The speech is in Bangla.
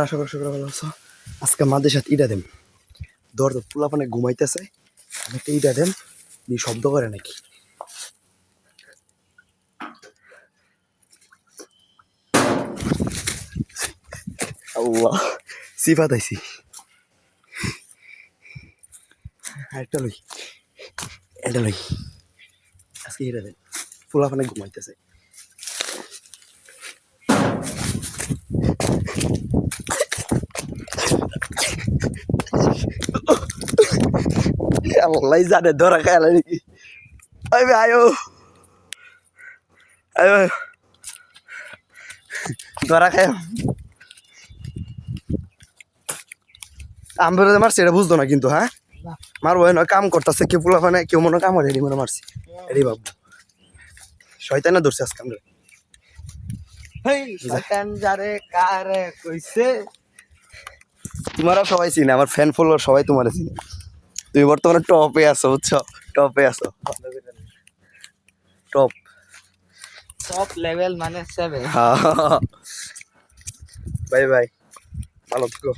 আশা করি সকলে ভালো আছো। আজকে মাদের সাথে ইটা দেন দরজা পোলা পানে ঘুমাইতেছে, আমি একটা ইটা দেন দিয়ে শব্দ করে নাকি। আল্লাহ সিফাত আইসি একটা লই, এটা লই। আজকে ইটা দেন পোলা পানে ঘুমাইতেছে। আল্লাহ জানে ধরা খেয়াল নাকি। আয়ো আয়ো ধরা খায় আমরা মারছি এটা বুঝতো না কিন্তু। হ্যাঁ মারবো নয়, কাম করতেছে কেউ পোলা পানে, কেউ মনে কাম করে এটি মনে মারছি এটি বাবু শয়তানে ধরছে আজকে আমরা। তোমারা সবাই চিনে, আমার ফ্যান ফলোয়ার সবাই তোমার চিনে। তুমি বর্তমানে টপে আছো, বুঝছো, টপে আছো, টপ টপ লেভেল মানে 7। বাই বাই, ভালো থেকো।